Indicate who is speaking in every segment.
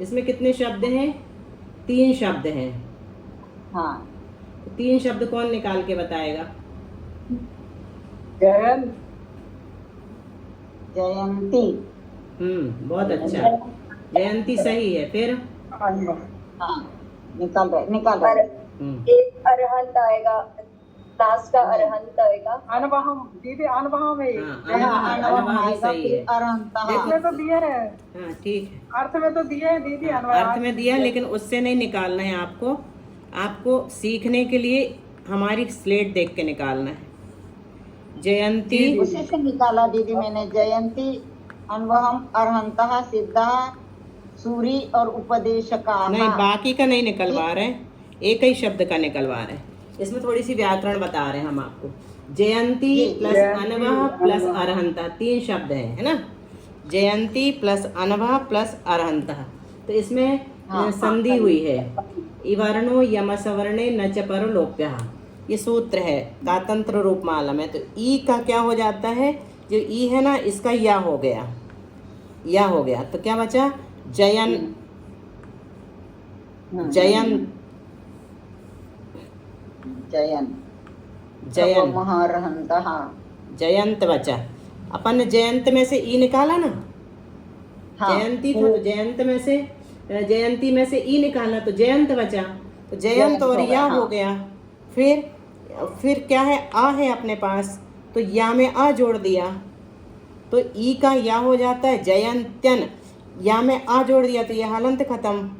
Speaker 1: इसमें कितने शब्द हैं? 3 शब्द हैं।
Speaker 2: हाँ।
Speaker 1: 3 शब्द कौन निकाल के बताएगा?
Speaker 3: जयंत,
Speaker 2: जयंती।
Speaker 1: बहुत अच्छा। जयंती सही है। फिर
Speaker 2: हाँ, निकाल रहे।
Speaker 4: एक अरहंत आएगा, लास्ट का अरहंत आएगा।
Speaker 3: अनवहम दीदी, अनवहम है।
Speaker 1: अनवह भी सही है।
Speaker 3: इसमें तो दिए है।
Speaker 1: हाँ ठीक है,
Speaker 3: अर्थ में तो दिए है दीदी।
Speaker 1: अर्थ में दिया, लेकिन उससे नहीं निकालना है आपको। आपको सीखने के लिए हमारी स्लेट देख के निकालना है। जयंती,
Speaker 2: उसी से निकाला दीदी मैंने। जयंती, अनवहम, अरहंतः, सिद्धः, सूरी और उपदेशका।
Speaker 1: नहीं, बाकी का नहीं निकलवा रहे, एक ही शब्द का निकलवा रहे। इसमें थोड़ी सी व्याकरण बता रहे हैं हम आपको। जयंती प्लस अनवह प्लस अरहंता, 3 शब्द हैं, है ना। जयंती प्लस अनवह प्लस अरहंता। तो इसमें संधि हुई है। इवर्णो यमसवर्णे न च परो लोप्यः, ये सूत्र है कातंत्र रूप माला में। तो ई का क्या हो जाता है? जो ई है ना, इसका या हो गया, या हो गया। तो क्या बचा? जयन, जयन,
Speaker 2: जयन,
Speaker 1: जयन,
Speaker 2: महारहंतः,
Speaker 1: जयंत बचा। अपन ने जयंत में से ई निकाला ना।
Speaker 2: हाँ।
Speaker 1: जयंती था तो जयंत में से, जयंती में से ई निकाला तो जयंत बचा। तो जयंत और या हो गया। फिर क्या है? आ है अपने पास, तो या में आ जोड़ दिया तो ई का या हो जाता है जयंत्यन। या में आ जोड़ दिया तो यह हलंत खत्म।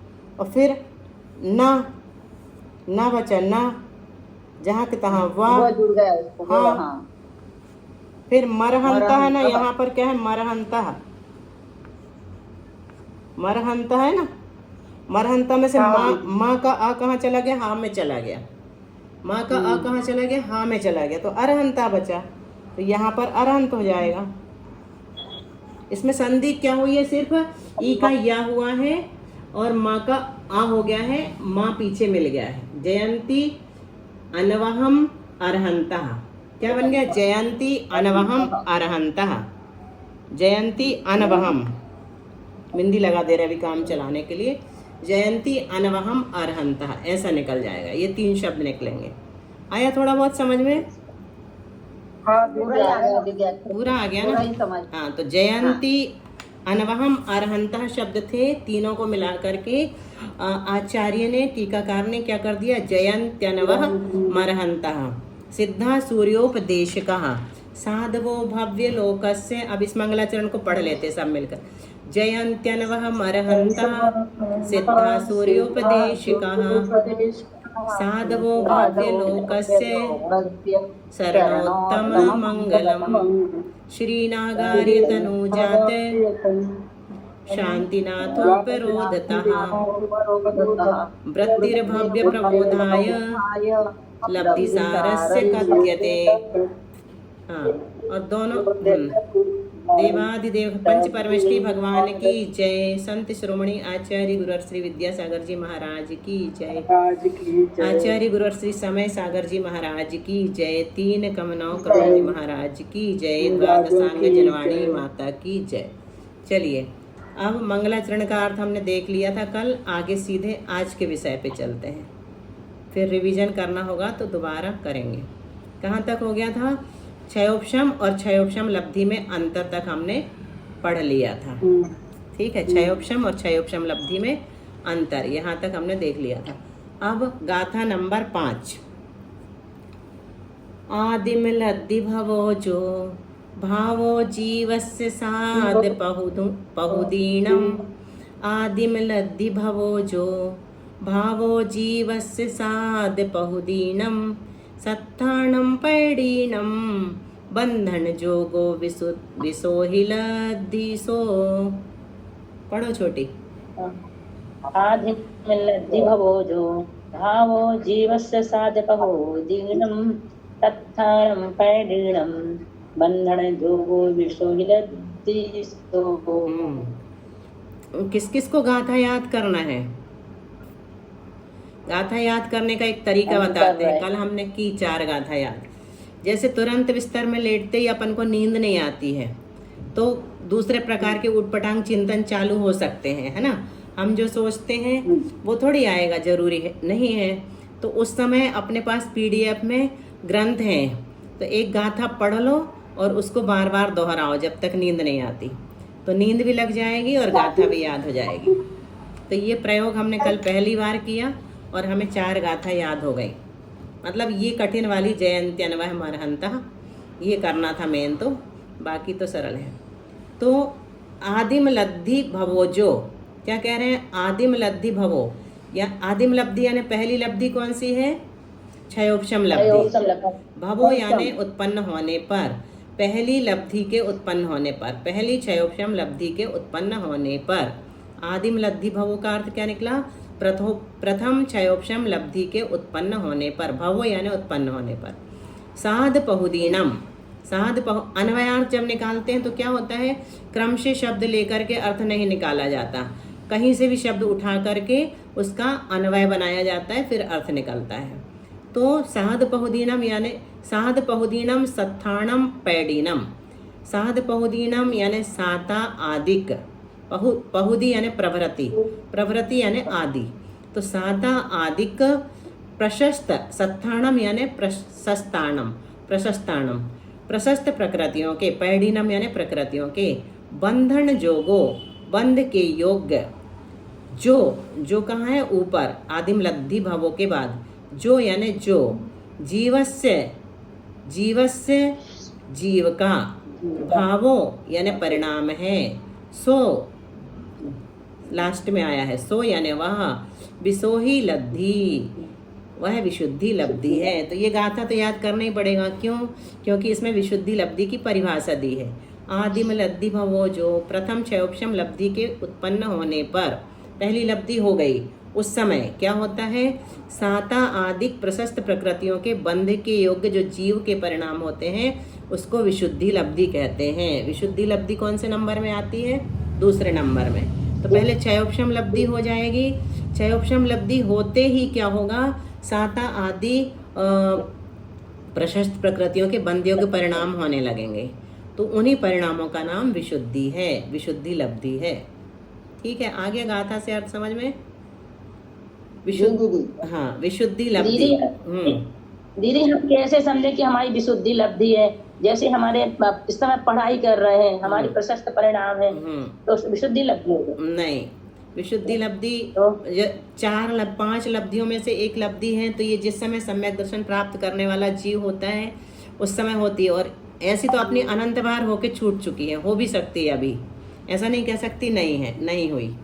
Speaker 1: और फिर ना बचा, ना जहाँ के तहाँ वाह
Speaker 2: जुड़ गया उसको।
Speaker 1: हाँ। फिर मरहंता है ना, यहाँ पर क्या है? मरहंता, मरहंता है ना। मरहंता में से माँ का आ कहाँ चला गया? हाँ में चला गया। माँ का आ कहाँ चला गया? हाँ में चला गया। तो अरहंता बचा, तो यहाँ पर अरहंत हो जाएगा। इसमें संधि क्या हुई है? सिर्फ ई का या हुआ है और माँ का आ हो गया है, माँ पीछे मिल गया है। जयंती अनवहम अरहंता, क्या बन गया? जयंती अनवहम अरहंता। जयंती अनवहम, बिंदी लगा दे रहे अभी काम चलाने के लिए। जयंती अनवहम अरहंता, ऐसा निकल जाएगा। ये 3 शब्द निकलेंगे। आया थोड़ा बहुत समझ में?
Speaker 2: पूरा
Speaker 1: आ गया ना। हाँ, तो जयंती अनवहम अरहंता शब्द थे, तीनों को मिला करके आचार्य ने, टीकाकार ने क्या कर दिया? जयंत्यनवह मरहंता सिद्धा सूर्योपदेशकः साधवो भव्य लोकस्य। अब इस मंगलाचरण को पढ़ लेते सब मिलकर। जयंत्यनवह मरहंता सिद्धा सूर्योपदेशकः साधवो भव्य लोकस्य शरणोत्तम मंगलम श्रीनागार्य तनुजात शांतिनाथोपरोधतः वृत्तिर्भव्य प्रबोधाय लब्धिसारस्य कथ्यते। हाँ, और दोनों देवाधिदेव पंच परमेष्ठी भगवान की जय। संत श्रोमणी आचार्य गुरुवर श्री विद्यासागर जी महाराज की जय। आचार्य गुरुवर श्री समय सागर जी महाराज की जय। 3 कमनौ कमल जी महाराज की जय। द्वादशांग जनवाणी माता की जय। चलिए, अब मंगलाचरण का अर्थ हमने देख लिया था कल। आगे सीधे आज के विषय पे चलते हैं, फिर रिवीजन करना होगा तो दोबारा करेंगे। कहाँ तक हो गया था? क्षयोपशम और क्षयोपशम लब्धि में अंतर तक हमने पढ़ लिया था। ठीक है, क्षयोपशम और क्षयोपशम लब्धि में अंतर, यहाँ तक हमने देख लिया था। अब गाथा नंबर 5। आदिम लद्दि भवो जो भावो जीवस्य साध पहुदीणम। आदिम लद्दि भवो जो भावो जीवस्य साध पहुदीणम सत्थाणं पैडीणं बंधन जोगो विसोहिलद्धिसो। पढ़ो छोटी।
Speaker 5: आदिमलद्धि भवो जो भावो जीवस्य साधको दीनं तत्थानं पैडीणं बंधन जोगो विसोहिलद्धिसो।
Speaker 1: किस किस को गाथा याद करना है? गाथा याद करने का एक तरीका बताते हैं। कल हमने की 4 गाथा याद। जैसे तुरंत बिस्तर में लेटते ही अपन को नींद नहीं आती है, तो दूसरे प्रकार के उटपटांग चिंतन चालू हो सकते हैं, है ना। हम जो सोचते हैं वो थोड़ी आएगा, जरूरी है नहीं है। तो उस समय अपने पास PDF में ग्रंथ हैं, तो एक गाथा पढ़ लो और उसको बार बार दोहराओ जब तक नींद नहीं आती, तो नींद भी लग जाएगी और गाथा भी याद हो जाएगी। तो ये प्रयोग हमने कल पहली बार किया और हमें 4 गाथा याद हो गई। मतलब ये कठिन वाली जयंती अन्वय मरहंता ये करना था मेन, तो बाकी तो सरल है। तो आदिम लब्धि भवोजो, क्या कह रहे हैं? आदिम लब्धि भवो, या आदिम लब्धि यानी पहली लब्धि कौन सी है? क्षयोपशम लब्धि। भवो यानी उत्पन्न होने पर, पहली लब्धि के उत्पन्न होने पर, पहली क्षयोपशम लब्धि के उत्पन्न होने पर। आदिम लब्धि भवो का अर्थ क्या निकला? प्रथम क्षयोपशम लब्धि के उत्पन्न होने पर, भवो यानी उत्पन्न होने पर। साध पहुदीनम, साध अन्वयार्थ जब निकालते हैं तो क्या होता है? क्रम से शब्द लेकर के अर्थ नहीं निकाला जाता, कहीं से भी शब्द उठा करके उसका अन्वय बनाया जाता है, फिर अर्थ निकलता है। तो साध पहुदीनम यानी साध पहुदीनम सत्थाणम पैडीनम। साध पहुदीनम यानी साता आदिक, पहुदी यानी प्रभृति, प्रभृति यानी आदि। तो साता आदिक प्रशस्त, सत्थाणम यानी प्रशस्ताणम, प्रशस्ताणम, प्रशस्त प्रकृतियों के, पैडीनम यानी प्रकृतियों के, बंधन जोगो, बंध के योग्य। जो कहाँ है? ऊपर, आदिम लब्धि भवो के बाद जो यानी जो, जीवस्य, जीवस्य जीव का, भावो यानी परिणाम है, सो लास्ट में आया है, सो यानी वह, विसोही लब्धि, वह विशुद्धि लब्धि है। तो ये गाथा तो याद करना ही पड़ेगा, क्यों? क्योंकि इसमें विशुद्धि लब्धि की परिभाषा दी है। आदिम लब्धि भवो जो, प्रथम क्षयोपशम लब्धि के उत्पन्न होने पर, पहली लब्धि हो गई, उस समय क्या होता है? साता आदिक प्रशस्त प्रकृतियों के बंध के योग्य जो जीव के परिणाम होते हैं उसको विशुद्धि लब्धि कहते हैं। विशुद्धि लब्धि कौन से नंबर में आती है? दूसरे नंबर में। तो पहले क्षयोपशम लब्धि हो जाएगी। क्षयोपशम लब्धि होते ही क्या होगा? साता आदि प्रशस्त प्रकृतियों के बंध योग्य परिणाम होने लगेंगे, तो उन्हीं परिणामों का नाम विशुद्धि है, विशुद्धि लब्धि है। ठीक है, आ गया गाथा से अर्थ समझ में? विशुद्धि, हाँ, विशुद्धि लब्धि।
Speaker 5: दीदी हम कैसे समझे कि हमारी विशुद्धि लब्धि है? जैसे हमारे इस समय पढ़ाई कर रहे हैं, हमारी प्रशस्त परिणाम है, तो विशुद्धि लब्धि होगी?
Speaker 1: नहीं, विशुद्धि लब्धि 5 लब्धियों में से एक लब्धि है। तो ये जिस समय सम्यक दर्शन प्राप्त करने वाला जीव होता है उस समय होती है, और ऐसी तो अपनी अनंत बार होके छूट चुकी है, हो भी सकती है अभी, ऐसा नहीं कह सकती नहीं है, नहीं हुई,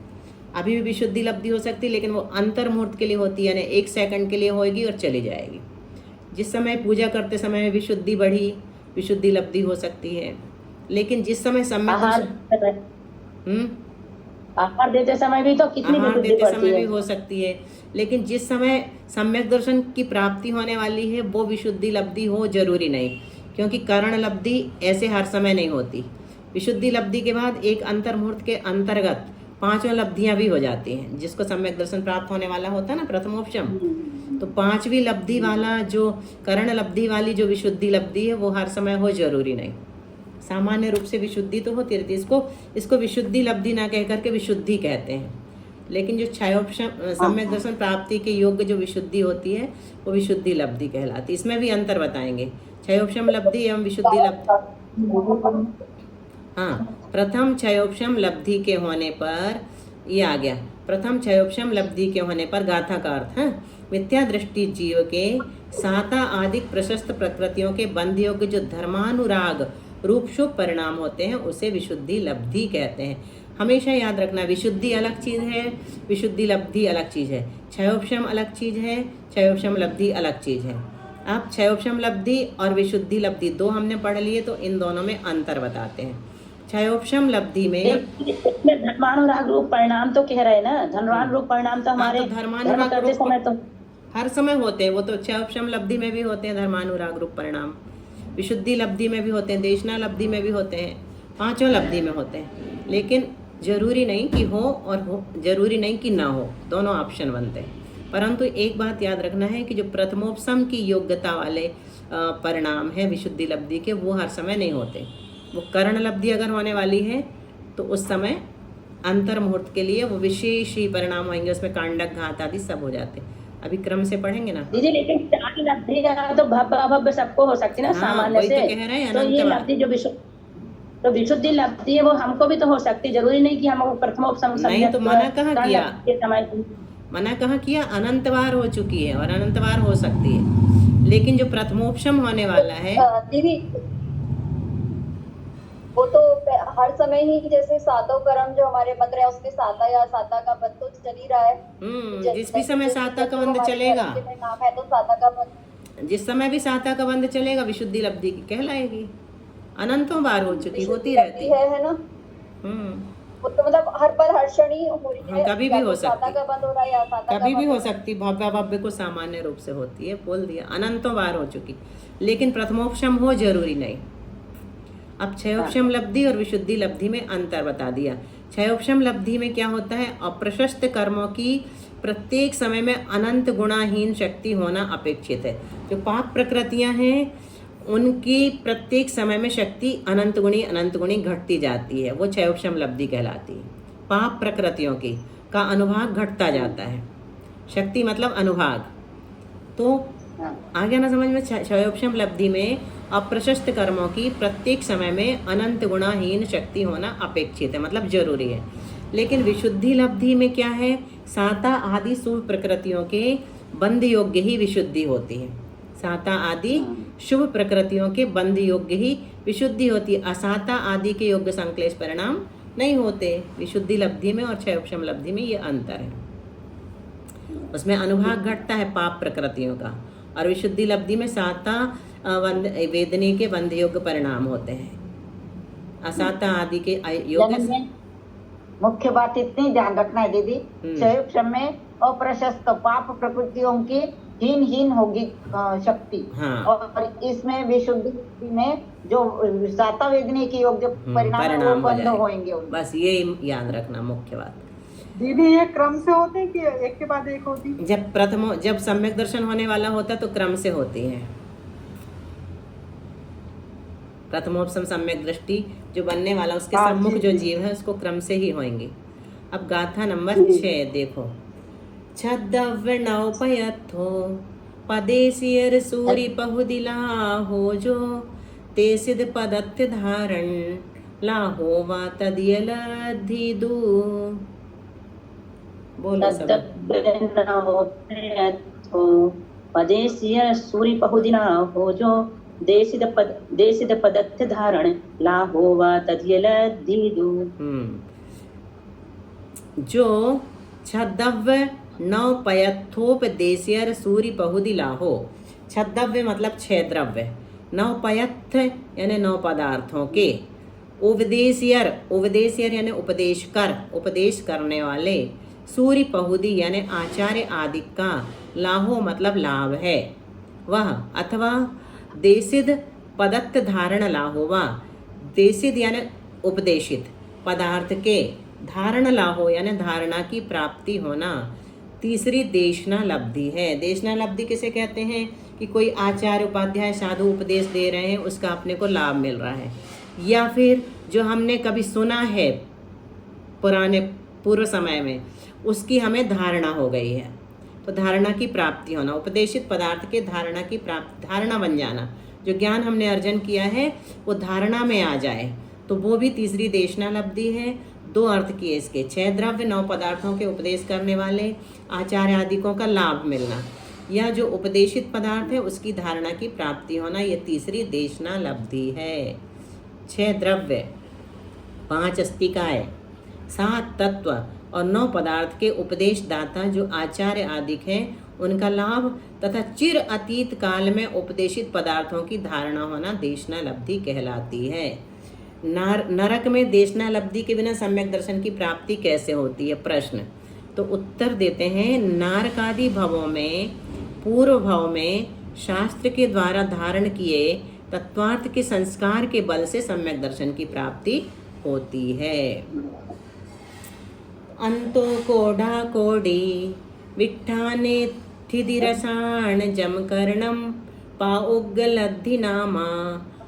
Speaker 1: अभी भी विशुद्धि लब्धि हो सकती है, लेकिन वो अंतर मुहूर्त के लिए होती है, यानी 1 सेकंड के लिए होगी और चली जाएगी। जिस समय पूजा करते समय में विशुद्धि बढ़ी, विशुद्धि लब्धि हो सकती है, लेकिन जिस समय सम्यक
Speaker 5: आहार देते समय भी तो कितनी
Speaker 1: आहार देते समय भी हो सकती है, लेकिन जिस समय सम्यक दर्शन की प्राप्ति होने वाली है वो विशुद्धि लब्धि हो जरूरी नहीं, क्योंकि करण लब्धि ऐसे हर समय नहीं होती। विशुद्धि लब्धि के बाद एक अंतर मुहूर्त के अंतर्गत 5 लब्धियां भी हो जाती हैं, जिसको सम्यक दर्शन प्राप्त होने वाला होता है ना प्रथमोपशम, तो 5वीं लब्धि वाला जो करण लब्धि वाली जो विशुद्धि लब्धि है वो हर समय हो जरूरी नहीं, सामान्य रूप से विशुद्धि तो होती रहती है। इसको विशुद्धि लब्धि ना कह करके विशुद्धि कहते हैं, लेकिन जो क्षयोपशम सम्यक दर्शन प्राप्ति के योग्य जो विशुद्धि होती है वो विशुद्धि लब्धि कहलाती है। इसमें भी अंतर बताएंगे, क्षयोपशम लब्धि एवं विशुद्धि लब्धि। हाँ, प्रथम क्षयोपशम लब्धि के होने पर, ये आ गया, प्रथम क्षयोपशम लब्धि के होने पर गाथा का अर्थ है मिथ्या दृष्टि जीव के साता आदिक प्रशस्त प्रकृतियों के बंध योग्य जो धर्मानुराग रूप शुभ परिणाम होते हैं उसे विशुद्धि लब्धि कहते हैं। हमेशा याद रखना, विशुद्धि अलग चीज है, विशुद्धि लब्धि अलग चीज है, क्षयोपशम अलग चीज है, क्षयोपशम लब्धि अलग चीज है। अब क्षयोपशम लब्धि और विशुद्धि लब्धि 2 हमने पढ़ लिए, तो इन दोनों में अंतर बताते हैं। क्षयोपशम लब्धि में
Speaker 5: धर्मानुराग रूप परिणाम तो कह रहे हैं ना, धर्मान रूप परिणाम तो हमारे
Speaker 1: धर्मानुराग
Speaker 5: करते समय तो
Speaker 1: हर समय होते हैं, वो तो क्षयोपशम लब्धि में भी होते हैं धर्मानुराग रूप परिणाम, विशुद्धि लब्धि में भी होते हैं, देशना लब्धि में भी होते हैं, 5 लब्धि में होते हैं, लेकिन जरूरी नहीं कि हो और हो जरूरी नहीं कि ना हो, दोनों ऑप्शन बनते हैं। परंतु एक बात याद रखना है कि जो प्रथमोपशम की योग्यता वाले परिणाम है विशुद्धि लब्धि के, वो हर समय नहीं होते। वो करण लब्धि अगर होने वाली है तो उस समय अंतर मुहूर्त के लिए वो विशेष ही परिणाम होंगे, उसमें कांडक घात आदि सब हो जाते हैं। अभी क्रम से पढ़ेंगे ना।
Speaker 5: दीदी लेकिन 4 लब्धि का तो भव्य अभव्य सबको हो सकती है ना,
Speaker 1: हाँ,
Speaker 5: सामान्य
Speaker 1: वही
Speaker 5: से।
Speaker 1: तो कह रहे हैं,
Speaker 5: तो ये
Speaker 1: अनंतवार।
Speaker 5: लब्धि जो विशुद्धि लब्धि है वो हमको भी तो हो सकती है, जरूरी नहीं कि हम प्रथमोपसम
Speaker 1: नहीं तो मना कहाँ किया,
Speaker 5: के समय
Speaker 1: मना कहाँ किया, अनंतवार हो चुकी है और अनंतवार हो सकती है, लेकिन जो प्रथमोपशम होने वाला है
Speaker 4: दीदी वो तो हर समय ही जैसे सातों कर्म जो हमारे बंद रहे हैं उसके साता या साता का बंद तो चल ही रहा है।
Speaker 1: जिस भी समय साता का बंध चलेगा,
Speaker 4: नाम है तो साता का बंद,
Speaker 1: जिस समय भी साता का बंध चलेगा विशुद्धि लब्धि की कहलाएगी। अनंतों बार हो चुकी, होती रहती
Speaker 4: है ना। वो तो मतलब हर पर हर क्षण ही हो रही है,
Speaker 1: कभी भी हो
Speaker 4: साता
Speaker 1: सकती,
Speaker 4: का बंद हो रहा है या साता
Speaker 1: कभी
Speaker 4: का
Speaker 1: भी
Speaker 4: बंद
Speaker 1: हो सकती, भव्य भव्य को सामान्य रूप से होती है, बोल दिया अनंतों बार हो चुकी, लेकिन प्रथमोपशम हो जरूरी नहीं। अब क्षयोपशम लब्धि और विशुद्धि लब्धि में अंतर बता दिया। क्षयोपशम लब्धि में क्या होता है, अप्रशस्त कर्मों की प्रत्येक समय में अनंत गुणाहीन शक्ति होना अपेक्षित है। जो पाप प्रकृतियां हैं उनकी प्रत्येक समय में शक्ति अनंत गुणी घटती जाती है, वो क्षयोपशम लब्धि कहलाती है। पाप प्रकृतियों की का अनुभाग घटता जाता है, शक्ति मतलब अनुभाग। तो आ गया ना समझ में। क्षयोपशम लब्धि में अप्रशस्त कर्मों की प्रत्येक समय में अनंत गुणाहीन शक्ति होना अपेक्षित है, मतलब जरूरी है। लेकिन विशुद्धि लब्धि में क्या है, साता आदि शुभ प्रकृतियों के बंध योग्य ही विशुद्धि होती है। साता आदि शुभ प्रकृतियों के बंध योग्य ही विशुद्धि होती है, असाता आदि के योग्य संक्लेश परिणाम नहीं होते। विशुद्धि लब्धि में और क्षयोपशम लब्धि में ये अंतर है, उसमें अनुभाग घटता है पाप प्रकृतियों का, और विशुद्धि लब्धि में साता वेदनी के बंध योग्य परिणाम होते हैं। असाता आदि के योग्य।
Speaker 2: मुख्य बात इतनी ध्यान रखना है दीदी, क्षयोपशम में अप्रशस्त पाप प्रकृतियों की हीन होगी शक्ति,
Speaker 1: हाँ।
Speaker 2: और इसमें विशुद्धि में जो साता वेदनी की योग्य परिणाम बंद होंगे।
Speaker 1: बस ये याद रखना मुख्य बात।
Speaker 3: दीदी ये क्रम से होते हैं कि एक के बाद एक होती?
Speaker 1: जब सम्यक दर्शन होने वाला होता तो क्रम से होती है। प्रथमोपसम सम्यक दृष्टि जो बनने वाला उसके सम्मुख जो जीव है उसको क्रम से ही होंगे। अब गाथा नंबर 6 देखो। छद्दव्य नवपयथो पदेसियर सूरी पहुदिला हो जो ते सिद्ध पदत्य धारण लाहो वा तदियलधिदु। बोलो सब।
Speaker 5: पदेसियर सूरी पहुदिला हो जो देसिद पदत्य धारण लाहो वा तदियलधिदु।
Speaker 1: जो छद्दव्य नवपयथोपदेशियर सूर्य पहुदी लाहो। छद्दव्य मतलब 6 द्रव्य, नवपयथ यानी 9 पदार्थों के, उपदेशियर यानी उपदेश करने वाले, सूर्य पहुदी यानी आचार्य आदि का, लाहो मतलब लाभ है वह, अथवा देसिद पदत्त धारण लाहोवा, देसिद यानी उपदेशित पदार्थ के, धारण लाहो यानी धारणा की प्राप्ति होना। तीसरी देशना लब्धि है। देशना लब्धि किसे कहते हैं कि कोई आचार्य उपाध्याय साधु उपदेश दे रहे हैं, उसका अपने को लाभ मिल रहा है, या फिर जो हमने कभी सुना है पूर्व समय में उसकी हमें धारणा हो गई है, तो धारणा की प्राप्ति होना। उपदेशित पदार्थ के धारणा की प्राप्ति, धारणा बन जाना, जो ज्ञान हमने अर्जन किया है वो धारणा में आ जाए, तो वो भी तीसरी देशना लब्धि है। 2 अर्थ किए इसके, 6 द्रव्य 9 पदार्थों के उपदेश करने वाले आचार्य आदिकों का लाभ मिलना, या जो उपदेशित पदार्थ है उसकी धारणा की प्राप्ति होना, ये तीसरी देशना लब्धि है। 6 द्रव्य, 5 अस्तिकाय, 7 तत्व और 9 पदार्थ के उपदेश दाता जो आचार्य आदिक हैं उनका लाभ, तथा चिर अतीत काल में उपदेशित पदार्थों की धारणा होना देशना लब्धि कहलाती है। नरक में देशना लब्धि के बिना सम्यक दर्शन की प्राप्ति कैसे होती है, प्रश्न। तो उत्तर देते हैं, नारकादि भवों में, पूर्व भव में शास्त्र के द्वारा धारण किए तत्वार्थ के संस्कार के बल से सम्यक दर्शन की प्राप्ति होती है। अंतो कोडा कोडी विट्ठाने थिदिरसाण जमकर्णम पाउग्गलद्धि नामा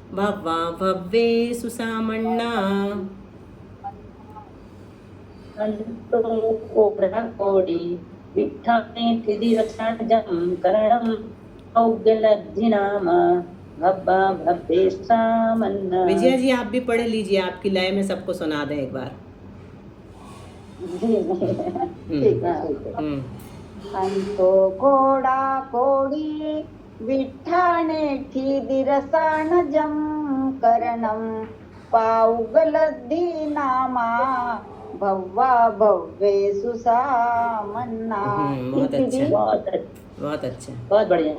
Speaker 1: भव्वा भव्ये सुसामण्णा।
Speaker 5: अंतो कोड़ा कोड़ी विठाने तिदि रक्षाजम करणम औगलब्धि नाम भब्बा भब्बे सामन्ना।
Speaker 1: विजया जी आप भी पढ़ लीजिए, आपकी लय में सबको सुना दें एक बार।
Speaker 2: ठीक है।
Speaker 1: हम्म
Speaker 2: अंतो कोड़ा कोड़ी विठाने ठिदी रसाणजम करणम पाउगलद्धि नामा भव्वा भव्वे सुसामन्ना।
Speaker 1: बहुत अच्छा,
Speaker 5: बहुत अच्छा,
Speaker 1: बहुत अच्छा।
Speaker 5: बहुत बढ़िया।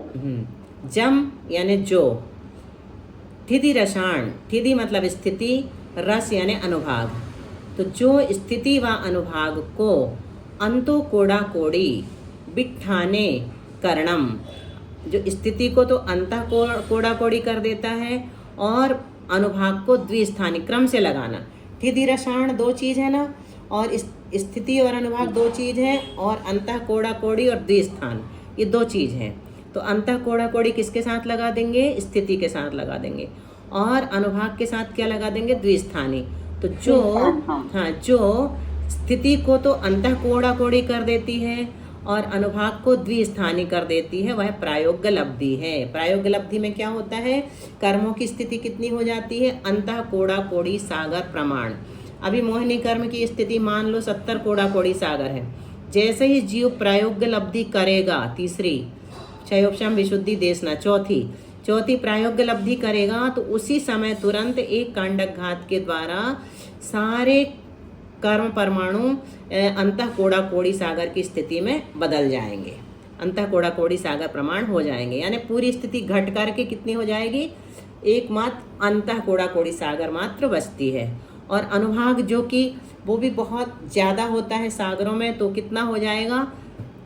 Speaker 1: जम यानी जो, ठिधि रसायन, ठिधि मतलब स्थिति, रस यानी अनुभाग। तो जो स्थिति व अनुभाग को अंतो कोड़ा कोड़ी बिठाने करणम, जो स्थिति को तो अंतः कोड़ा कोड़ी कर देता है और अनुभाग को द्विस्थानी क्रम से लगाना। ठिधि रसायन दो चीज़ है ना, और स्थिति और अनुभाग दो चीज़ है, और अंतः कोड़ा कोड़ी और द्विस्थान ये दो चीज़ हैं। तो अंतः कोड़ा कोड़ी किसके साथ लगा देंगे? स्थिति के साथ लगा देंगे, और अनुभाग के साथ क्या लगा देंगे? द्विस्थानी। तो जो हाँ, जो स्थिति को तो अंतः कोड़ा कोड़ी कर देती है और अनुभाग को द्विस्थानी कर देती है, वह प्रायोग्य लब्धि है। प्रायोग्य लब्धि में क्या होता है? कर्मों की स्थिति कितनी हो जाती है? अंतः कोड़ा कोड़ी सागर प्रमाण। अभी मोहिनी कर्म की स्थिति मान लो 70 कोड़ा कोड़ी सागर है। जैसे ही जीव प्रायोग्य लब्धि करेगा, तीसरी क्षयोपशम विशुद्धि देशना, चौथी प्रायोग्य लब्धि करेगा, तो उसी समय तुरंत एक कांडक घात के द्वारा सारे कर्म परमाणु अंतः कोड़ा कोड़ी सागर की स्थिति में बदल जाएंगे, अंतः कोड़ा कोड़ी सागर प्रमाण हो जाएंगे। यानी पूरी स्थिति घट करके कितनी हो जाएगी? एकमात्र अंतः कोड़ा कोड़ी सागर मात्र बचती है। और अनुभाग जो कि वो भी बहुत ज़्यादा होता है सागरों में, तो कितना हो जाएगा?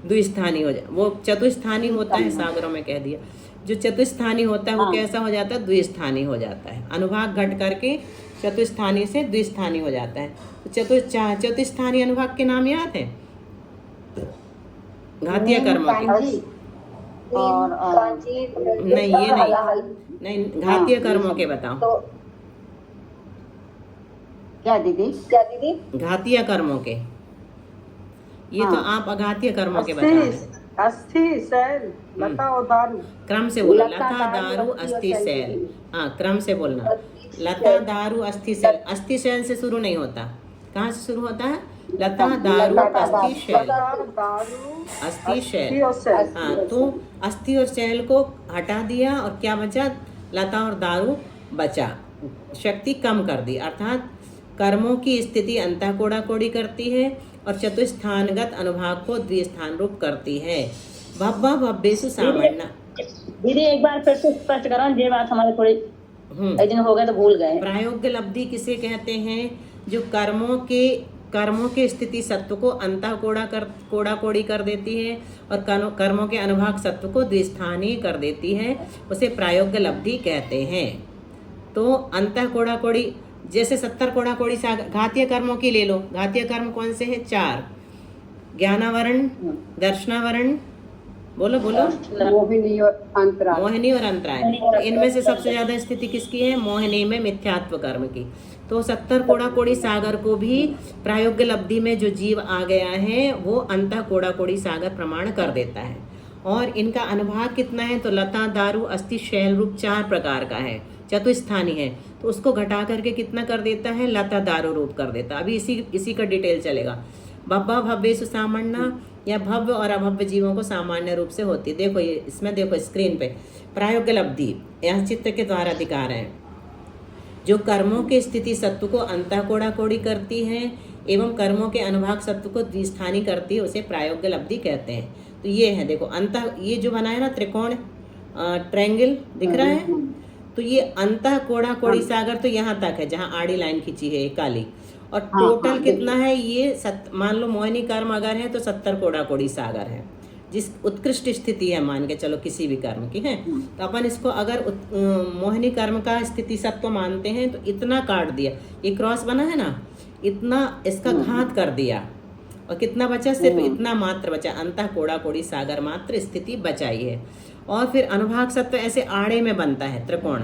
Speaker 1: द्विस्थानी हो जाए। वो चतुस्थानी होता है सागरों में, कह दिया। जो चतुस्थानी होता है वो कैसा हो जाता है? द्विस्थानी हो जाता है। अनुभाग घट करके चतुस्थानी से द्विस्थानी हो जाता है। तो चतुस्थानी अनुभाग के नाम याद है? घातीय कर्मों के। नहीं, ये नहीं, घातीय कर्मों के बताओ।
Speaker 2: क्या दीदी?
Speaker 1: घातीय कर्मों के। ये तो आप अघातीय कर्मों के बता रहे हैं।
Speaker 3: अस्थि शैल लता और दारू।
Speaker 1: क्रम से बोलो, लता दारू अस्थि शैल। हाँ, क्रम से बोलना। लता दारू अस्थि शैल। अस्थि शैल से शुरू नहीं होता, कहाँ से शुरू होता है? लता दारू अस्थि शैल, अस्थि शैल। हाँ, तो अस्थि और शैल को हटा दिया और क्या बचा? लता और दारू बचा, शक्ति कम कर दी। अर्थात कर्मों की स्थिति अंतः कोड़ा कोड़ी करती है और चतुस्थानगत अनुभाग को द्विस्थान रूप करती है। भब्बा भब्बेसु सामन्ना।
Speaker 5: दीदी एक बार फिर से स्पष्ट करो, ये बात हमारे थोड़ी एक दिन हो गए तो भूल गए।
Speaker 1: प्रायोग्य लब्धि किसे कहते हैं? जो कर्मों के स्थिति सत्व को अंतः कोड़ा कोड़ी कर देती है और कर्मों के अनुभाग सत्व को द्विस्थानी कर देती है, उसे प्रायोग्य लब्धि कहते हैं। तो अंतः कोड़ा कोड़ी, जैसे 70 कोड़ा कोड़ी सागर। घातीय कर्मों की ले लो। घातीय कर्म कौन से हैं? 4। ज्ञानावरण, दर्शनावरण, बोलो
Speaker 3: मोहिनी और अंतराय।
Speaker 1: मोहिनी और अंतराय। तो इनमें से सबसे ज्यादा स्थिति किसकी है? मोहिनी में, मिथ्यात्व कर्म की। तो 70 कोड़ा कोड़ी सागर को भी प्रायोग्य लब्धि में जो जीव आ गया है वो अंतः कोड़ा कोड़ी सागर प्रमाण कर देता है। और इनका अनुभाग कितना है? तो लता दारू अस्थि शैल रूप 4 प्रकार का है, चतुस्थानी है। तो उसको घटा करके कितना कर देता है? लता दारू रूप कर देता है। अभी इसी का डिटेल चलेगा। भब्बा भव्येषु सामन्ना, या भव्य और अभव्य जीवों को सामान्य रूप से होती है। देखो ये इसमें, देखो स्क्रीन पे प्रायोग्य लब्धि यह चित्त के द्वारा दिखा रहे हैं। जो कर्मों के स्थिति सत्व को अंतः कोड़ा कोड़ी करती है एवं कर्मों के अनुभाग सत्व को द्विस्थानी करती है, उसे प्रायोग्य लब्धि कहते हैं। तो ये है, देखो अंतः, ये जो बनाया ना त्रिकोण, ट्रायंगल दिख रहा है, तो ये अंतः कोड़ा कोड़ी सागर तो यहाँ तक है जहाँ आड़ी लाइन खींची है काली। और टोटल कितना है ये? मान लो मोहिनी कर्म अगर है तो 70 कोड़ा कोड़ी सागर है, जिस उत्कृष्ट स्थिति है मान के चलो किसी भी कर्म की है। तो अपन इसको अगर मोहिनी कर्म का स्थिति सत्व मानते हैं तो इतना काट दिया, ये क्रॉस बना है ना, इतना इसका घात कर दिया और कितना बचा? सिर्फ इतना मात्र बचा, अंतः कोड़ा कोड़ी सागर मात्र स्थिति बचाई है। और फिर अनुभाग सत्व ऐसे आड़े में बनता है, त्रिकोण,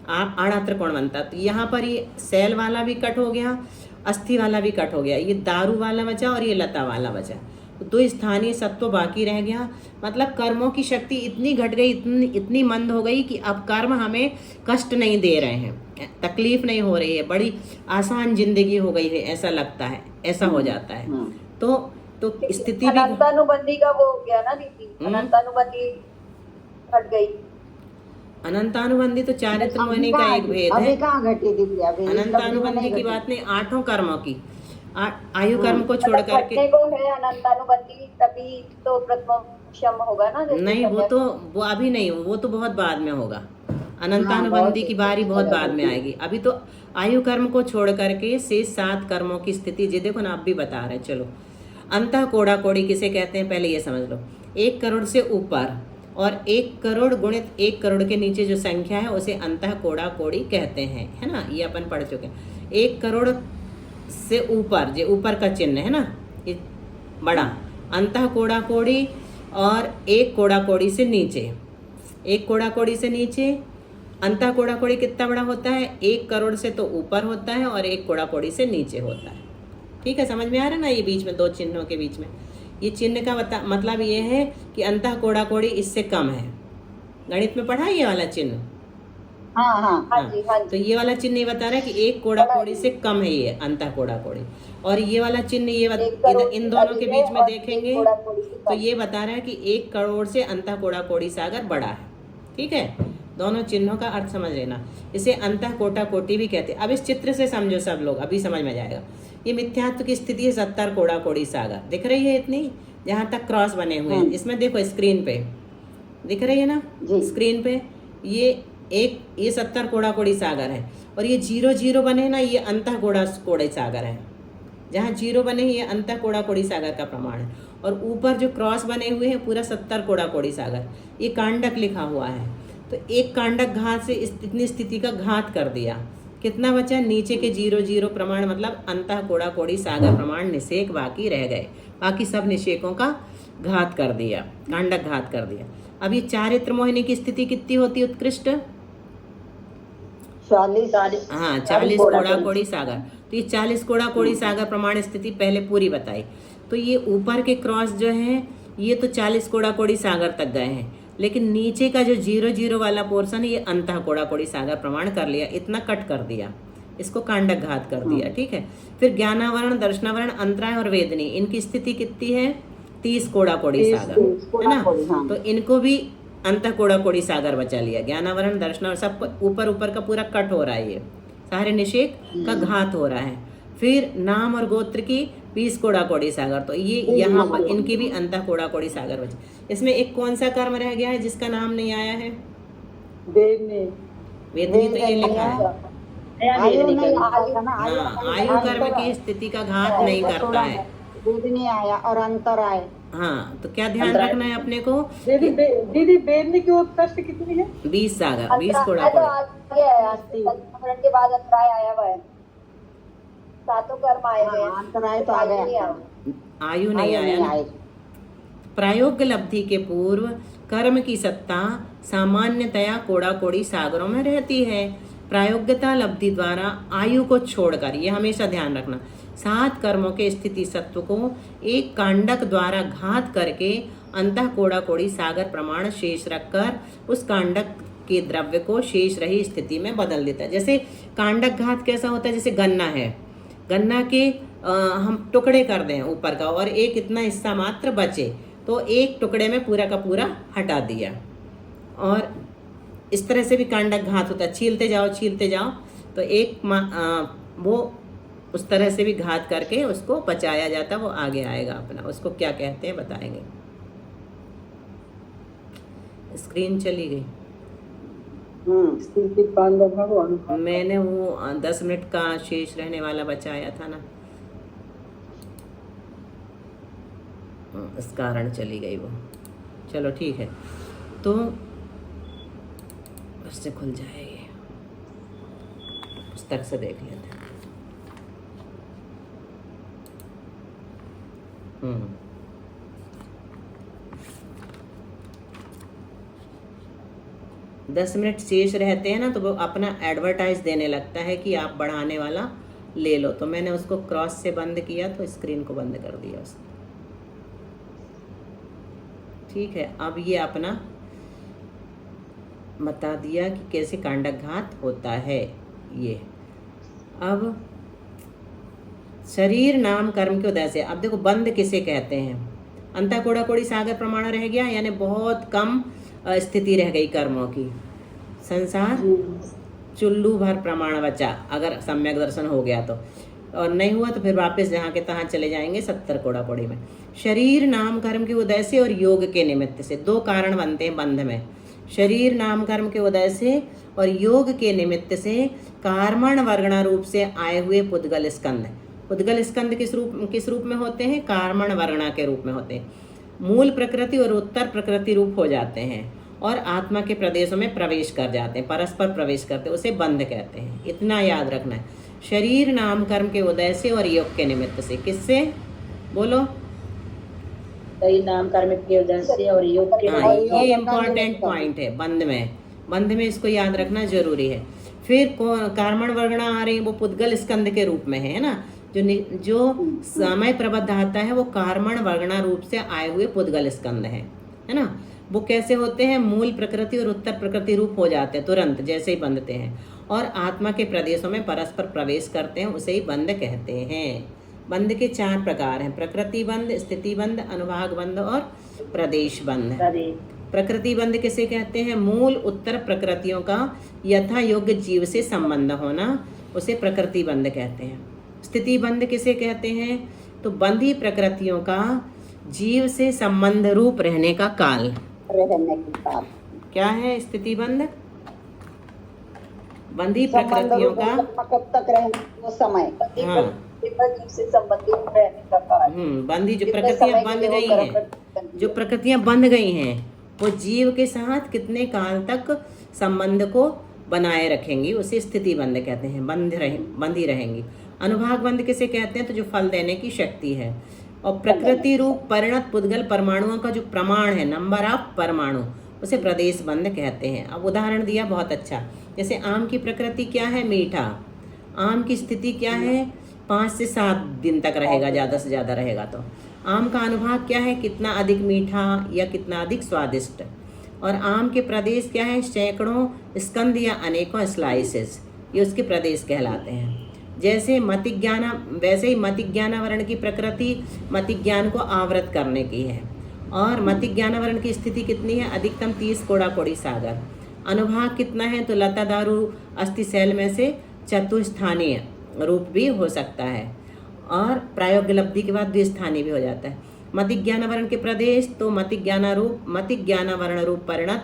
Speaker 1: आड़ा त्रिकोण बनता है। तो यहाँ पर ये सेल वाला भी कट हो गया अस्थि वाला भी कट हो गया, ये दारू वाला बचा और ये लता वाला बचा, तो 2 स्थानीय सत्व बाकी रह गया। मतलब कर्मों की शक्ति इतनी घट गई, इतनी मंद हो गई कि अब कर्म हमें कष्ट नहीं दे रहे हैं, तकलीफ नहीं हो रही है, बड़ी आसान जिंदगी हो गई है, ऐसा लगता है, ऐसा हो जाता है। तो स्थिति भी
Speaker 4: अनंतानुबंधी का वो हो गया ना दीदी, अनंतानुबंधी हट गई।
Speaker 1: अनंतानुबंधी तो चारित्र मोहिनी का एक भेद
Speaker 2: अभी
Speaker 1: है।
Speaker 2: कहाँ घटी दीदी, अभी
Speaker 1: अनंतानुबंधी की बात नहीं, 8 कर्मों की, आयु कर्म को छोड़
Speaker 4: मतलब
Speaker 1: करके
Speaker 4: घटने को है अनंतानुबंधी, तभी तो प्रथमोपशम होगा ना। जैसे
Speaker 1: नहीं, वो अभी नहीं, वो तो बहुत बाद में होगा। अनंतानुबंधी की बारी बहुत बाद में आएगी। अभी तो आयु कर्म को छोड़ करके शेष 7 कर्मों की स्थिति, जी देखो ना, आप भी बता रहे हैं। चलो, अंतः कोड़ा कोड़ी किसे कहते हैं पहले ये समझ लो। 1 करोड़ से ऊपर और 1 करोड़ गुणित 1 करोड़ के नीचे जो संख्या है उसे अंतः कोड़ा कोड़ी कहते हैं, है ना, ये अपन पढ़ चुके हैं। 1 करोड़ से ऊपर, जो ऊपर का चिन्ह है ना, ये बड़ा अंतः कोड़ा कोड़ी, और 1 कोड़ा कोड़ी से नीचे, 1 कोड़ा कोड़ी से नीचे अंतः कोड़ा कोड़ी कितना बड़ा होता है, 1 करोड़ से तो ऊपर होता है और 1 कोड़ा कोड़ी से नीचे होता है। ठीक है, समझ में आ रहा है ना, ये बीच में 2 चिन्हों के बीच में, ये चिन्ह का मतलब ये है कि अंतः कोड़ा कोड़ी इससे कम है। गणित में पढ़ा ये वाला चिन्ह?
Speaker 2: हाँ हाँ
Speaker 4: हाँ जी, हाँ
Speaker 1: तो
Speaker 4: जी।
Speaker 1: ये वाला चिन्ह ये बता रहा है कि 1 कोड़ा कोड़ी से कम है ये अंतः कोड़ा कोड़ी, और ये वाला चिन्ह ये इन दोनों के बीच में देखेंगे तो ये बता रहा है कि 1 करोड़ से अंतः कोड़ा कोड़ी सागर बड़ा है। ठीक है, दोनों चिन्हों का अर्थ समझ लेना। इसे अंतः कोटा कोटि भी कहते हैं। अब इस चित्र से समझो सब लोग, अभी समझ में जाएगा। ये मिथ्यात्व की स्थिति है 70 कोड़ा कोड़ी सागर, दिख रही है इतनी, जहाँ तक क्रॉस बने हुए हैं। इसमें देखो स्क्रीन पे दिख रही है ना, स्क्रीन पे ये 70 कोड़ा कोड़ी सागर है, और ये 0 बने ना, ये अंतः कोड़ा कोड़ी सागर है। जहाँ 0 बने ये अंतः कोड़ा कोड़ी सागर का प्रमाण है, और ऊपर जो क्रॉस बने हुए हैं पूरा 70 कोड़ा कोड़ी सागर। ये कांडक लिखा हुआ है, तो एक कांडक घात से इतनी स्थिति का घात कर दिया। कितना बचा? नीचे के 0 प्रमाण, मतलब अंतः कोड़ा कोड़ी सागर प्रमाण निषेक बाकी रह गए। बाकी सब निषेकों का घात कर दिया, कांडक घात कर दिया। अब ये चारित्र मोहिनी की स्थिति कितनी होती है उत्कृष्ट?
Speaker 2: 40।
Speaker 1: हाँ, 40 कोड़ा कोड़ी सागर। तो ये 40 कोड़ा कोड़ी सागर प्रमाण स्थिति पहले पूरी बताई। तो ये ऊपर के क्रॉस जो हैं ये तो 40 कोड़ा कोड़ी सागर तक गए हैं, लेकिन नीचे का जो 0 वाला पोर्शन है ये अंतः कोड़ा कोड़ी सागर प्रमाण कर लिया, इतना कट कर दिया, इसको कांडक घात कर दिया। ठीक है, फिर ज्ञानावरण, दर्शनावरण, अंतराय और वेदनी, इनकी स्थिति कितनी है? 30 कोड़ा कोड़ी सागर, है ना। तो इनको भी अंतः कोड़ा कोड़ी सागर बचा लिया। ज्ञानावरण, दर्शनावरण सब ऊपर का पूरा कट हो रहा है, ये सारे निषेक का घात हो रहा है। फिर नाम और गोत्र की 20 कोड़ा कोड़ी सागर, तो ये यहाँ पर इनकी भी अंतः कोड़ा कोड़ी सागर बचे। इसमें एक कौन सा कर्म रह गया है जिसका नाम नहीं आया है? वेदनी तो ये लिखा है। हाँ, आयु कर्म की स्थिति का घात नहीं करता है।
Speaker 2: वेदनी आया और अंतर आए।
Speaker 1: हाँ, तो क्या ध्यान रखना है अपने को?
Speaker 3: दीदी वेदनी की उत्कृष्ट कितनी है?
Speaker 1: 20 सागर, 20 कोड़ा
Speaker 4: तो
Speaker 1: कोड़ी।
Speaker 4: आगे के बाद अंतराय आया हुआ है, 7 कर्म आए हुए हैं।
Speaker 2: अंतराय तो आ गया,
Speaker 1: आयु नहीं आया ना। प्रायोग्य लब्धि के पूर्व कर्म की सत्ता सामान्यतया कोड़ा कोड़ी सागरों में रहती है। प्रायोग्यता लब्धि द्वारा आयु को छोड़कर, ये हमेशा ध्यान रखना, 7 कर्मों के स्थिति सत्व को एक कांडक द्वारा घात करके अंतः कोड़ा कोड़ी सागर प्रमाण शेष रखकर उस कांडक के द्रव्य को शेष रही स्थिति में बदल देता है। जैसे कांडक घात कैसा होता है? जैसे गन्ना है, गन्ना के हम टुकड़े कर दें ऊपर का और एक इतना हिस्सा मात्र बचे, तो एक टुकड़े में पूरा का पूरा हटा दिया। और इस तरह से भी कांडक घात होता है, छीलते जाओ तो एक वो उस तरह से भी घात करके उसको बचाया जाता, वो आगे आएगा अपना, उसको क्या कहते हैं बताएंगे। स्क्रीन चली गई। मैंने वो 10 मिनट का शेष रहने वाला बचाया था ना, इस कारण चली गई वो। चलो ठीक है, तो उससे खुल जाएगी, पुस्तक से देख लेते हैं। 10 मिनट शेष रहते हैं ना, तो वो अपना एडवर्टाइज देने लगता है कि आप बढ़ाने वाला ले लो। तो मैंने उसको क्रॉस से बंद किया तो स्क्रीन को बंद कर दिया उसने। ठीक है, अब ये अपना बता दिया कि कैसे कांडक घात होता है। ये अब शरीर नाम कर्म के उदय से, अब देखो बंद किसे कहते हैं। अंता कोड़ा कोड़ी सागर प्रमाण रह गया, यानी बहुत कम स्थिति रह गई कर्मों की। संसार चुल्लू भर प्रमाण बचा, अगर सम्यक दर्शन हो गया तो, और नहीं हुआ तो फिर वापस जहाँ के तहाँ चले जाएंगे 70 कोड़ा कोड़ी में। शरीर नाम कर्म के उदय से और योग के निमित्त से, दो कारण बनते हैं बंध में। शरीर नाम कर्म के उदय से और योग के निमित्त से कार्मण वर्गणा रूप से आए हुए पुद्गल स्कंद। पुद्गल स्कंद किस रूप में होते हैं? कार्मण वर्गणा के रूप में होते हैं। मूल प्रकृति और उत्तर प्रकृति रूप हो जाते हैं और आत्मा के प्रदेशों में प्रवेश कर जाते हैं, परस्पर प्रवेश करते हैं, उसे बंध कहते हैं। इतना याद रखना है। शरीर नाम कर्म के उदय से और योग के निमित्त से, किससे बोलो?
Speaker 5: शरीर नाम कर्म के उदय से और योग के।
Speaker 1: हाँ, ये इम्पोर्टेंट पॉइंट है। बंध में इसको याद रखना जरूरी है। फिर कार्मण वर्गणा आ रही है, वो पुद्गल स्कंद के रूप में है ना। जो समय प्रबद्ध आता है वो कार्मण वर्गणा रूप से आए हुए पुद्गल स्कंद है ना। वो कैसे होते हैं? मूल प्रकृति और उत्तर प्रकृति रूप हो जाते हैं तुरंत जैसे ही बंधते हैं, और आत्मा के प्रदेशों में परस्पर प्रवेश करते हैं, उसे ही बंध कहते हैं। बंध के 4 प्रकार हैं: प्रकृति बंध, स्थिति बंध, अनुभाग बंध और प्रदेश बंध। प्रकृति बंध किसे कहते हैं? मूल उत्तर प्रकृतियों का यथा योग्य जीव से संबंध होना, उसे प्रकृति बंध कहते हैं। स्थिति बंध किसे कहते हैं? तो बंधी प्रकृतियों का जीव से संबंध रूप रहने का काल। क्या है स्थिति बंध? बंधी प्रकृतियों का
Speaker 2: कब तक रहेंगे वो समय।
Speaker 1: हाँ,
Speaker 4: जीव से संबंधित रहने का काल।
Speaker 1: बंधी जो प्रकृतियां बंध गई हैं, जो प्रकृतियां बंध गई हैं, वो जीव के साथ कितने काल तक संबंध को बनाए रखेंगी, उसे स्थिति बंध कहते हैं। बंधी रहेंगी। अनुभाग बंध किसे कहते हैं? तो जो फल देने की शक्ति है। और प्रकृति रूप परिणत पुद्गल परमाणुओं का जो प्रमाण है, नंबर ऑफ परमाणु, उसे प्रदेश बंध कहते हैं। अब उदाहरण दिया बहुत अच्छा, जैसे आम की प्रकृति क्या है? मीठा। आम की स्थिति क्या है? 5 से 7 दिन तक रहेगा, ज़्यादा से ज़्यादा रहेगा। तो आम का अनुभाग क्या है? कितना अधिक मीठा या कितना अधिक स्वादिष्ट। और आम के प्रदेश क्या है? सैकड़ों स्कंद या अनेकों स्लाइसेस, ये उसके प्रदेश कहलाते हैं। जैसे मतिज्ञाना, वैसे ही मतिज्ञानावरण की प्रकृति मतिज्ञान को आवृत करने की है। और मतिज्ञानावरण की स्थिति कितनी है? अधिकतम 30 कोड़ा कोड़ी सागर। अनुभाग कितना है? तो लता दारू अस्थि शैल में से चतुस्थानीय रूप भी हो सकता है, और प्रायोग्य लब्धि के बाद द्विस्थानीय भी हो जाता है। मतिज्ञानावरण के प्रदेश तो मतिज्ञानावरण रूप परिणत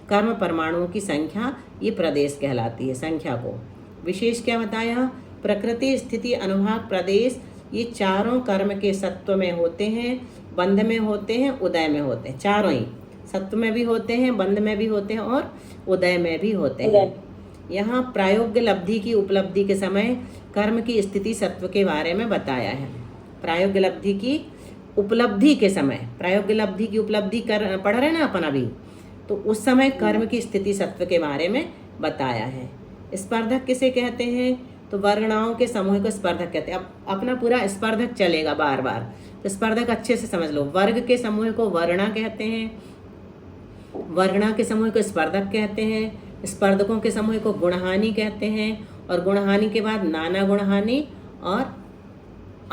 Speaker 1: कर्म परमाणुओं की संख्या, ये प्रदेश कहलाती है। संख्या को विशेष क्या बताया? प्रकृति, स्थिति, अनुभाग, प्रदेश, ये चारों कर्म के सत्व में होते हैं, बंध में होते हैं, उदय में होते हैं। चारों ही सत्व में भी होते हैं, बंध में भी होते हैं और उदय में भी होते हैं। यहाँ प्रायोग्य लब्धि की उपलब्धि के समय कर्म की स्थिति सत्व के बारे में बताया है। प्रायोग्य लब्धि की उपलब्धि के समय, प्रायोग्य लब्धि की उपलब्धि पढ़ रहे ना अपन अभी, तो उस समय कर्म की स्थिति सत्व के बारे में बताया है। स्पर्धक किसे कहते हैं? तो वर्गणाओं के समूह को स्पर्धक कहते हैं। अब अपना पूरा स्पर्धक चलेगा बार बार, तो स्पर्धक अच्छे से समझ लो। वर्ग के समूह को वर्णा कहते हैं, वर्णा के समूह को स्पर्धक कहते हैं, स्पर्धकों के समूह को गुणहानि कहते हैं, और गुणहानि के बाद नाना गुणहानि, और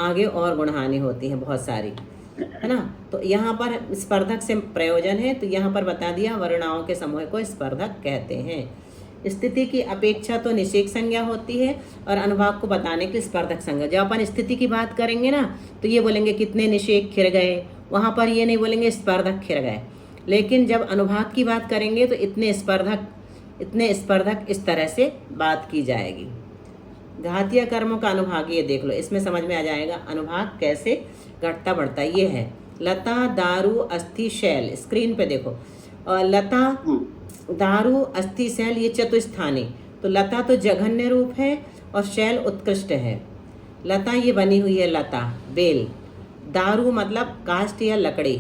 Speaker 1: आगे और गुणहानि होती है बहुत सारी, है ना। तो यहाँ पर स्पर्धक से प्रयोजन है, तो यहाँ पर बता दिया वर्णाओं के समूह को स्पर्धक कहते हैं। स्थिति की अपेक्षा तो निषेक संज्ञा होती है, और अनुभाग को बताने के स्पर्धक संज्ञा। जब अपन स्थिति की बात करेंगे ना, तो ये बोलेंगे कितने निषेक खिर गए, वहाँ पर ये नहीं बोलेंगे स्पर्धक खिर गए। लेकिन जब अनुभाग की बात करेंगे तो इतने स्पर्धक इस तरह से बात की जाएगी। घातीय कर्मों का अनुभाग ये देख लो, इसमें समझ में आ जाएगा अनुभाग कैसे घटता बढ़ता। ये है लता दारू अस्थि शैल, स्क्रीन पे देखो। और लता दारू अस्थि शैल ये चतुस्थानी। तो लता तो जघन्य रूप है और शैल उत्कृष्ट है। लता ये बनी हुई है, लता बेल। दारू मतलब काष्ठ या लकड़ी।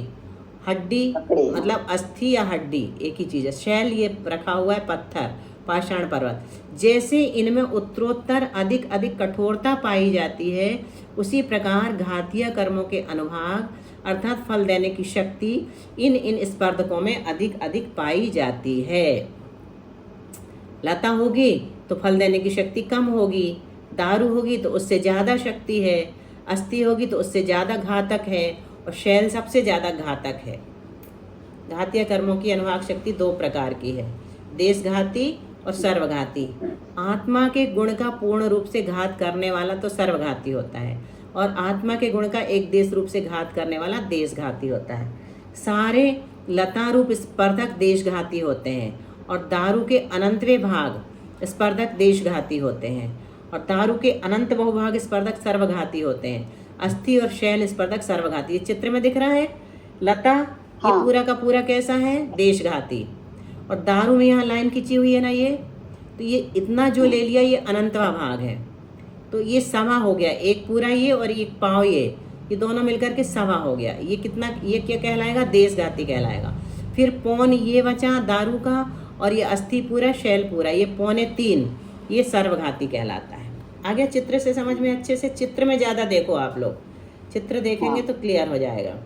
Speaker 1: हड्डी मतलब अस्थि या हड्डी, एक ही चीज़ है। शैल ये रखा हुआ है पत्थर, पाषाण पर्वत। जैसे इनमें उत्तरोत्तर अधिक अधिक कठोरता पाई जाती है, उसी प्रकार घातीय कर्मों के अनुभाग अर्थात फल देने की शक्ति इन स्पर्धकों में अधिक अधिक पाई जाती है। लता होगी तो फल देने की शक्ति कम होगी, दारू होगी तो उससे ज़्यादा शक्ति है, अस्थि होगी तो उससे ज़्यादा घातक है, और शैल सबसे ज़्यादा घातक है। घातीय कर्मों की अनुभाग शक्ति दो प्रकार की है, देशघाती और सर्वघाती। आत्मा के गुण का पूर्ण रूप से घात करने वाला तो सर्वघाती होता है, और आत्मा के गुण का एक देश रूप से घात करने वाला देशघाती होता है। सारे लता रूप स्पर्धक देशघाती होते हैं, और दारू के अनंतवें भाग स्पर्धक देशघाती होते हैं, और दारू के अनंत बहुभाग स्पर्धक सर्वघाती होते हैं। अस्थि और शैल स्पर्धक सर्वघाती। ये चित्र में दिख रहा है, लता ये पूरा का पूरा कैसा है, देशघाती, और दारू में यहाँ लाइन खींची हुई है ना, ये तो ये इतना जो ले लिया ये अनंतवा भाग है, तो ये सवा हो गया, एक पूरा ये और एक पाव ये दोनों मिलकर के सवा हो गया। ये कितना, ये क्या कहलाएगा, देशघाती कहलाएगा। फिर पौन ये बचा दारू का, और ये अस्थि पूरा शैल पूरा, ये 3.25 ये सर्वघाती कहलाता है। आगे चित्र से समझ में अच्छे से, चित्र में ज़्यादा देखो आप लोग, चित्र देखेंगे तो क्लियर हो जाएगा।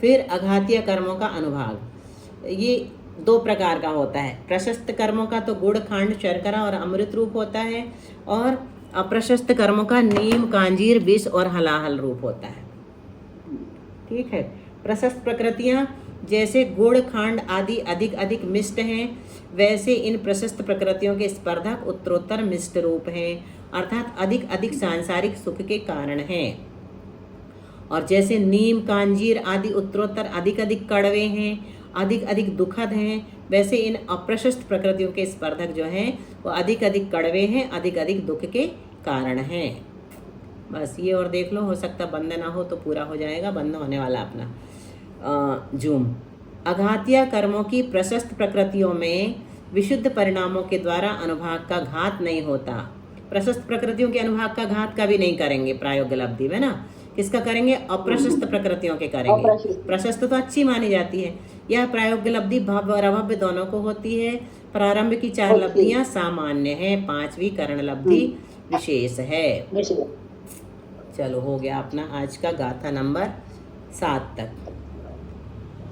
Speaker 1: फिर अघातीय कर्मों का अनुभाग, ये दो प्रकार का होता है। प्रशस्त कर्मों का तो गुड़, खांड, शर्करा और अमृत रूप होता है, और अप्रशस्त कर्मों का नीम, कांजीर, विष और हलाहल रूप होता है। ठीक है। प्रशस्त प्रकृतियां जैसे गुड़, खांड आदि अधिक अधिक मिष्ट हैं, वैसे इन प्रशस्त प्रकृतियों के स्पर्धक उत्तरोत्तर मिष्ट रूप हैं, अर्थात अधिक अधिक सांसारिक सुख के कारण हैं। और जैसे नीम, कांजीर आदि उत्तरोत्तर अधिक अधिक कड़वे हैं, अधिक अधिक दुखद हैं, वैसे इन अप्रशस्त प्रकृतियों के स्पर्धक जो हैं वो अधिक अधिक कड़वे हैं, अधिक अधिक दुख के कारण हैं। बस ये और देख लो, हो सकता बंद ना हो तो पूरा हो जाएगा, बंद होने वाला अपना जूम। अघातीय कर्मों की प्रशस्त प्रकृतियों में विशुद्ध परिणामों के द्वारा अनुभाग का घात नहीं होता। प्रशस्त प्रकृतियों के अनुभाग का घात कभी नहीं करेंगे प्रायोग्य लब्धि में ना। किसका करेंगे, अप्रशस्त प्रकृतियों के करेंगे। प्रशस्त तो अच्छी मानी जाती है। यह प्रायोग्य लब्धि भव्य और अभव्य दोनों को होती है। प्रारंभ की 4 लब्धियां सामान्य है, 5वीं करण लब्धि विशेष है। चलो हो गया अपना आज का गाथा नंबर 7 तक।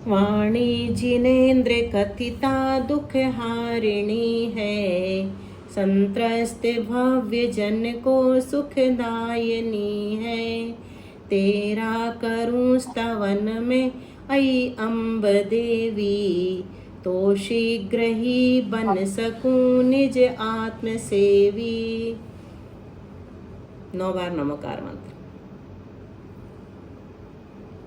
Speaker 1: वाणी जिनेन्द्र कथिता दुख हारिणी है, संत्रस्त भव्य जन को सुखदायिनी है। तेरा करूं स्तवन में आई अम्ब देवी, तो शीघ्र ही बन सकूं निज आत्म सेवी। 9 बार नमोकार मंत्र।